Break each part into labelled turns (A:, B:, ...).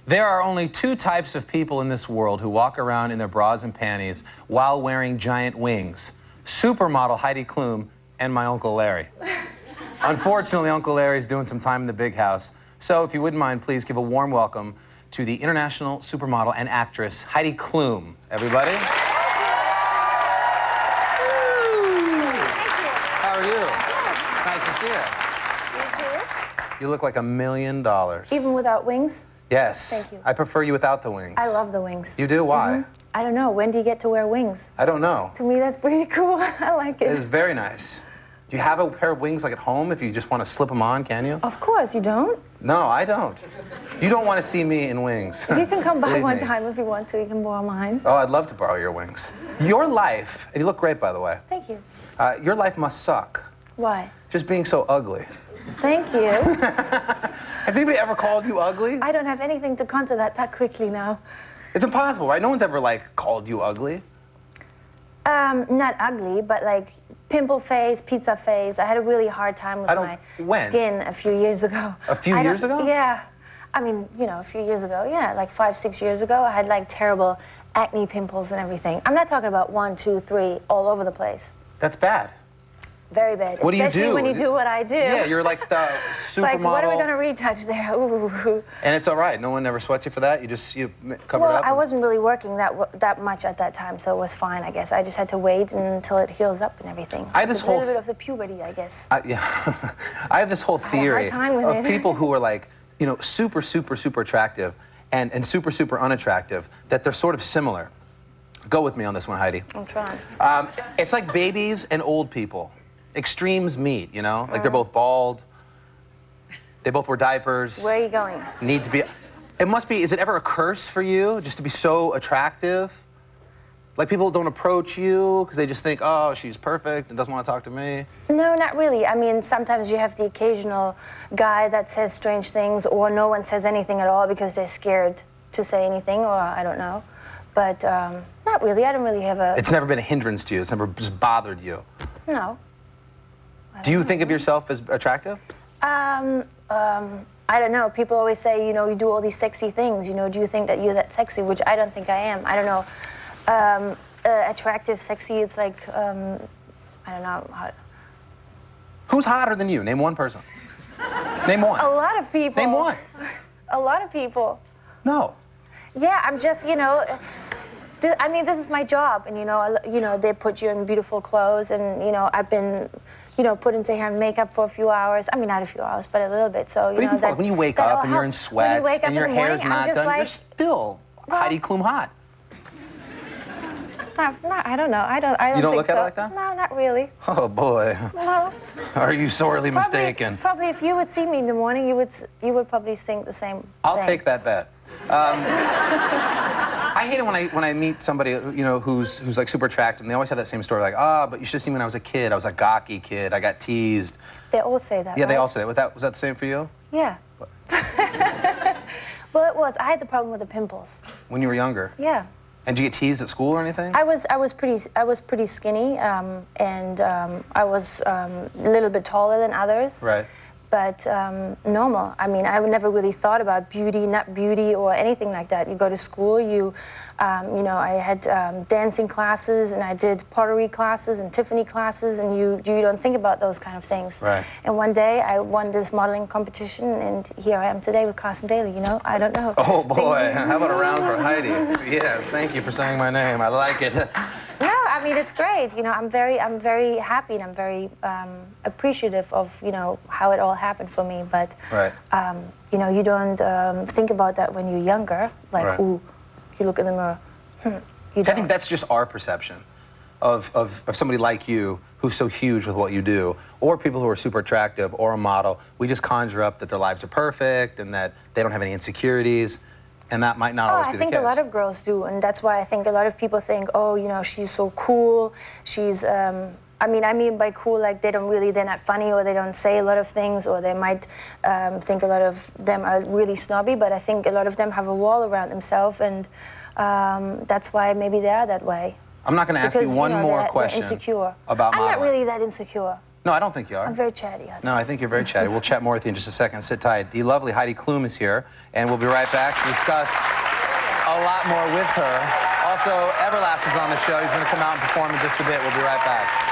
A: There are only two types of people in this world who walk around in their bras and panties while wearing giant wings. Supermodel Heidi Klum and my Uncle Larry. Unfortunately, Uncle Larry's doing some time in the big house. So if you wouldn't mind, please give a warm welcome to the international supermodel and actress, Heidi Klum. Everybody. How are you? Nice to see you.
B: You too?
A: You look like $1 million.
B: Even without wings?
A: Yes.
B: Thank you.
A: I prefer you without the wings.
B: I love the wings.
A: You do? Why?
B: I don't know. When do you get to wear wings?
A: I don't know.
B: To me, that's pretty cool. I like it.
A: It is very nice. Do you have a pair of wings like at home if you just want to slip them on, can you?
B: Of course, you don't.
A: No, I don't. You don't want to see me in wings.
B: You can come by
A: Believe
B: one
A: me.
B: time if you want to. You can borrow mine.
A: Oh, I'd love to borrow your wings. Your life, and you look great, by the way.
B: Thank you.
A: Your life must suck.
B: Why?
A: Just being so ugly.
B: Thank you.
A: Has anybody ever called you ugly?
B: I don't have anything to counter that quickly now.
A: It's impossible, right? No one's ever, like, called you ugly.
B: Not ugly, but like pimple face, pizza face. I had a really hard time with my skin a few years ago.
A: A few years ago?
B: Yeah. I mean, you know, a few years ago. Yeah, like 5, 6 years ago, I had like terrible acne pimples and everything. I'm not talking about 1, 2, 3 all over the place.
A: That's bad.
B: Very bad.
A: What do you do?
B: Especially when you do what I do.
A: Yeah, you're like the supermodel.
B: Like, what are we going to retouch there? Ooh.
A: And it's all right. No one ever sweats you for that? You cover it
B: Well,
A: up?
B: I wasn't really working that much at that time, so it was fine, I guess. I just had to wait until it heals up and everything.
A: I have this
B: a little bit of the puberty, I guess.
A: Yeah. I have this whole theory of people who are like, you know, super, super, super attractive and super, super unattractive, that they're sort of similar. Go with me on this one, Heidi.
B: I'm trying.
A: It's like babies and old people. Extremes meet, you know? Like they're both bald. They both wear diapers.
B: Where are you going?
A: Need to be. It must be, is it ever a curse for you just to be so attractive? Like people don't approach you because they just think, oh, she's perfect and doesn't want to talk to me?
B: No, not really. I mean, sometimes you have the occasional guy that says strange things, or no one says anything at all because they're scared to say anything, or I don't know. But not really. I don't really have a...
A: It's never been a hindrance to you. It's never just bothered you.
B: No.
A: Do you think of yourself as attractive?
B: I don't know. People always say, you know, you do all these sexy things. You know, do you think that you're that sexy? Which I don't think I am. I don't know. Attractive, sexy, it's like, I don't know.
A: Who's hotter than you? Name one person. Name one.
B: A lot of people.
A: Name one.
B: A lot of people.
A: No.
B: Yeah, I'm just, you know, I mean, this is my job. And, you know, they put you in beautiful clothes. And, you know, I've been... you know, put into hair and makeup for a few hours. I mean, not a few hours, but a little bit. So, you know,
A: when you wake up and you're in sweats and your hair's not done, you're still Heidi Klum hot.
B: No, I don't know. I don't
A: You don't
B: think
A: look at
B: so.
A: it like that?
B: No, not really.
A: Oh boy.
B: No.
A: Are you sorely mistaken?
B: Probably if you would see me in the morning, you would probably think the same
A: I'll
B: thing.
A: take that bet. I hate it when I meet somebody, you know, who's like super attractive, and they always have that same story, like, but you should have seen when I was a kid. I was a gawky kid. I got teased.
B: They all say that.
A: Yeah,
B: right?
A: they all say that. Was that the same for you?
B: Yeah. Well, it was. I had the problem with the pimples.
A: When you were younger?
B: Yeah.
A: And did you get teased at school or anything?
B: I was pretty skinny, and I was a little bit taller than others.
A: Right.
B: But normal. I mean, I never really thought about beauty, not beauty, or anything like that. You go to school, you know, I had dancing classes, and I did pottery classes and Tiffany classes, and you don't think about those kind of things.
A: Right.
B: And one day, I won this modeling competition, and here I am today with Carson Daly, you know? I don't know.
A: Oh, boy. How about a round for Heidi? Yes, thank you for saying my name. I like it.
B: No, I mean, it's great. You know, I'm very happy, and I'm very appreciative of, you know, how it all happened for me. But,
A: right.
B: You know, you don't think about that when you're younger. Like,
A: right.
B: Ooh, you look in the mirror.
A: I think that's just our perception of somebody like you who's so huge with what you do, or people who are super attractive, or a model. We just conjure up that their lives are perfect and that they don't have any insecurities. And that might not always be the case.
B: I think a lot of girls do, and that's why I think a lot of people think, oh, you know, she's so cool. She's, I mean by cool, like they're not funny, or they don't say a lot of things, or they might think a lot of them are really snobby, but I think a lot of them have a wall around themselves, and that's why maybe they are that way.
A: I'm not going to ask you one more question
B: insecure.
A: about modeling.
B: I'm not really that insecure.
A: No, I don't think you are.
B: I'm very chatty. I think.
A: No, I think you're very chatty. We'll chat more with you in just a second. Sit tight. The lovely Heidi Klum is here, and we'll be right back to discuss a lot more with her. Also, Everlast is on the show. He's going to come out and perform in just a bit. We'll be right back.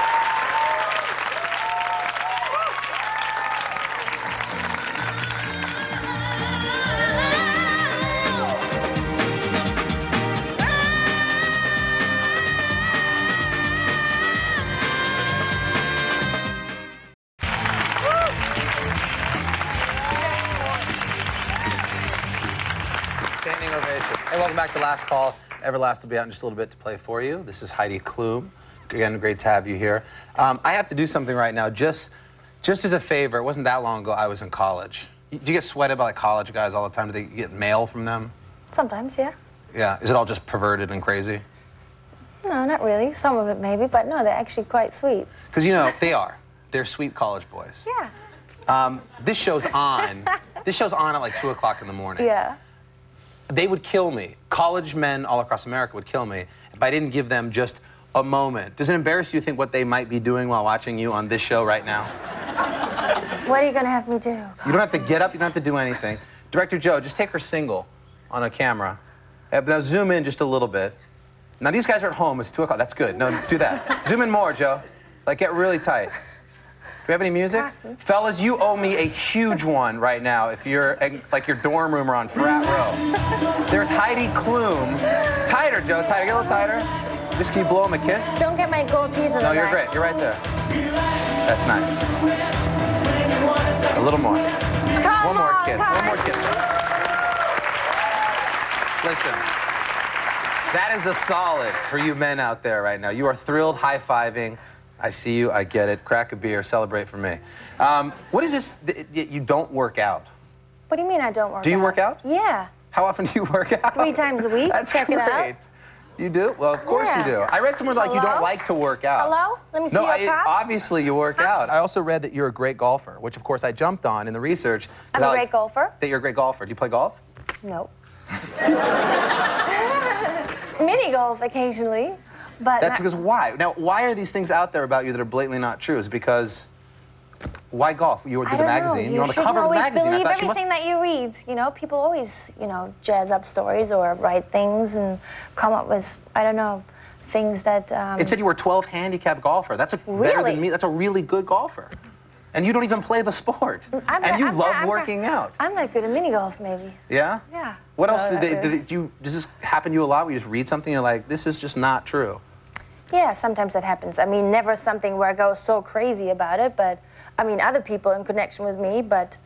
A: Standing ovation. Hey, welcome back to Last Call. Everlast will be out in just a little bit to play for you. This is Heidi Klum. Again, great to have you here. I have to do something right now, just as a favor. It wasn't that long ago I was in college. Do you get sweated by like college guys all the time? Do they get mail from them?
B: Sometimes, yeah.
A: Yeah. Is it all just perverted and crazy?
B: No, not really. Some of it maybe, but no, they're actually quite sweet.
A: Because, you know, they are. They're sweet college boys.
B: Yeah.
A: This show's on. This show's on at like 2 o'clock in the morning.
B: Yeah.
A: They would kill me. College men all across America would kill me if I didn't give them just a moment. Does it embarrass you to think what they might be doing while watching you on this show right now?
B: What are you going to have me do?
A: You don't have to get up. You don't have to do anything. Director Joe, just take her single on a camera. Now zoom in just a little bit. Now these guys are at home. It's 2 o'clock. That's good. No, do that. Zoom in more, Joe. Like, get really tight. Do we have any music?
B: Awesome.
A: Fellas, you owe me a huge one right now if you're like your dorm room or on frat row. There's Heidi Klum. Tighter, Joe. Tighter. Get a little tighter. Just can you blow him a kiss?
B: Don't get my gold teeth in the
A: No, you're
B: back.
A: great. You're right there. That's nice. A little more. One more kiss. One more kiss. Listen, that is a solid for you men out there right now. You are thrilled, high-fiving. I see you, I get it. Crack a beer, celebrate for me. What is this, you don't work out?
B: What do you mean I don't work out?
A: Do you work out?
B: Yeah.
A: How often do you work out?
B: 3 times a week.
A: That's
B: Check
A: great.
B: it out.
A: You do? Well, of course you do. I read somewhere like you don't like to work out.
B: Hello? Let me see
A: No,
B: your cup.
A: obviously you work out. I also read that you're a great golfer, which of course I jumped on in the research.
B: I'm a great golfer.
A: That you're a great golfer. Do you play golf?
B: No. Mini golf occasionally, but
A: That's because why? Now, why are these things out there about you that are blatantly not true? Is it because why golf? You were
B: I
A: the
B: don't
A: magazine.
B: know.
A: You're on the cover of the
B: always
A: magazine.
B: believe
A: I thought you
B: everything that you read. You know, people always, jazz up stories or write things and come up with, I don't know, things that.
A: It said you were a 12 handicap golfer. That's better
B: Really?
A: than me. That's a really good golfer. And you don't even play the sport. And you love working out.
B: I'm not good at mini golf, maybe.
A: Yeah?
B: Yeah.
A: What else
B: No,
A: does this happen to you a lot where you just read something and you're like, this is just not true?
B: Yeah, sometimes that happens. I mean, never something where I go so crazy about it, but I mean, other people in connection with me. But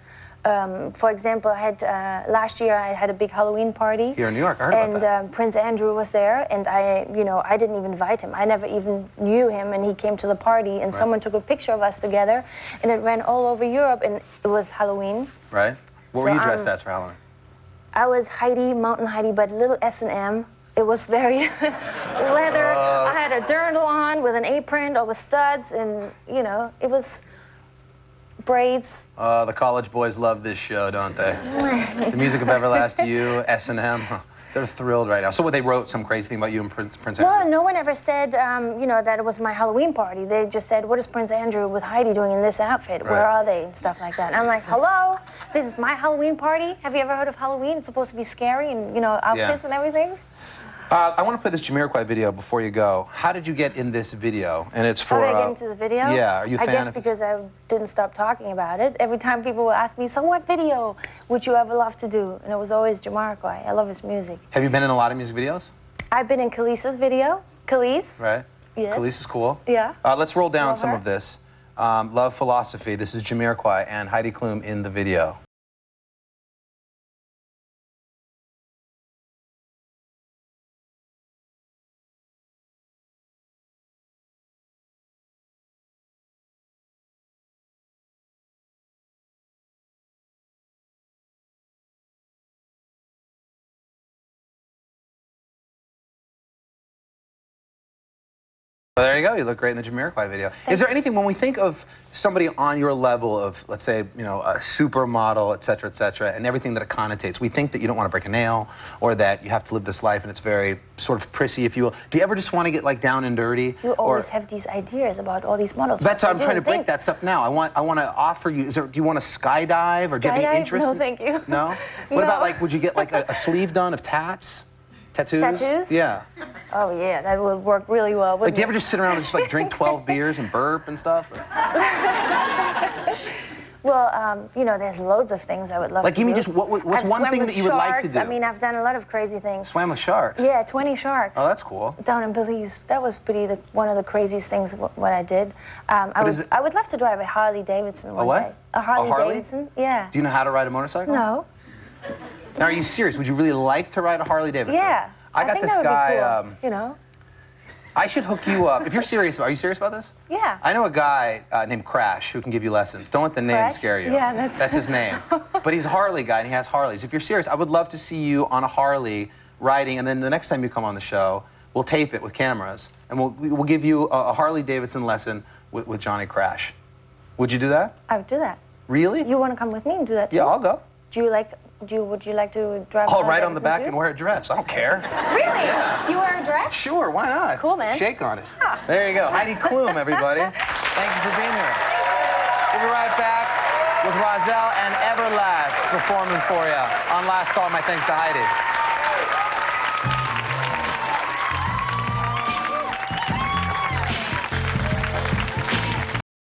B: for example, I had last year I had a big Halloween party
A: here in New York. I heard about that.
B: And Prince Andrew was there, and I didn't even invite him. I never even knew him, and he came to the party, and someone took a picture of us together, and it ran all over Europe, and it was Halloween.
A: Right. What were you dressed as for Halloween?
B: I was Heidi, Mountain Heidi, but little S&M. It was very leather. I had a dirndl on with an apron, all with studs, and it was braids.
A: The college boys love this show, don't they? The music of Everlast, you, S&M. They're thrilled right now. So what, they wrote some crazy thing about you and Prince Andrew?
B: Well, no one ever said, that it was my Halloween party. They just said, what is Prince Andrew with Heidi doing in this outfit?
A: Right.
B: Where are they? And stuff like that. And I'm like, hello? This is my Halloween party? Have you ever heard of Halloween? It's supposed to be scary and, outfits and everything.
A: I want to play this Jamiroquai video before you go. How did you get in this video? And it's for.
B: How did I get into the video?
A: Yeah, are you a fan
B: I guess
A: of
B: because I didn't stop talking about it. Every time people would ask me, so what video would you ever love to do? And it was always Jamiroquai. I love his music.
A: Have you been in a lot of music videos?
B: I've been in Khalees's video. Khalees.
A: Right.
B: Yes.
A: Khalees is cool.
B: Yeah.
A: Let's roll down
B: Love
A: some
B: her.
A: of this. Love Philosophy. This is Jamiroquai and Heidi Klum in the video. Well, there you go. You look great in the Jamiroquai video. Is there anything, when we think of somebody on your level of, let's say, you know, a supermodel, et cetera, and everything that it connotates, we think that you don't want to break a nail, or that you have to live this life and it's very sort of prissy, if you will. Do you ever just want to get like down and dirty?
B: You always have these ideas about all these models.
A: That's how I'm trying to break that stuff now. I want to offer you. Do you want to skydive, or do you have any interest?
B: No, thank you.
A: No. What about, like, would you get like a sleeve done of tattoos?
B: Tattoos?
A: Yeah.
B: Oh yeah, that would work really well.
A: Like, do you ever just sit around and just like drink 12 beers and burp and stuff?
B: Well, you know, there's loads of things I would love to do.
A: Like, give me just what's one thing that you would like to do?
B: I mean, I've done a lot of crazy things.
A: Swam with sharks?
B: Yeah, 20 sharks.
A: Oh, that's cool.
B: Down in Belize. That was one of the craziest things what I did. I would love to drive a Harley Davidson one day. A Harley Davidson? Yeah.
A: Do you know how to ride a motorcycle?
B: No.
A: Now, are you serious? Would you really like to ride a Harley Davidson?
B: Yeah.
A: I got
B: think
A: this
B: that would
A: guy.
B: be cool, you know.
A: I should hook you up. If you're serious, are you serious about this?
B: Yeah.
A: I know a guy named Crash who can give you lessons. Don't let the name scare you.
B: Yeah,
A: that's his name. But he's a Harley guy, and he has Harleys. If you're serious, I would love to see you on a Harley riding, and then the next time you come on the show, we'll tape it with cameras, and we'll give you a Harley Davidson lesson with Johnny Crash. Would you do that?
B: I would do that.
A: Really?
B: You want to come with me and do that too?
A: Yeah, I'll go.
B: Would you like to drive?
A: I'll ride on the back and wear a dress. I don't care.
B: Really? Yeah. You wear a dress?
A: Sure, why not?
B: Cool, man.
A: Shake on it.
B: Yeah.
A: There you go. Heidi Klum, everybody. Thank you for being here. We'll be right back with Rozelle and Everlast performing for you. On Last Call, my thanks to Heidi.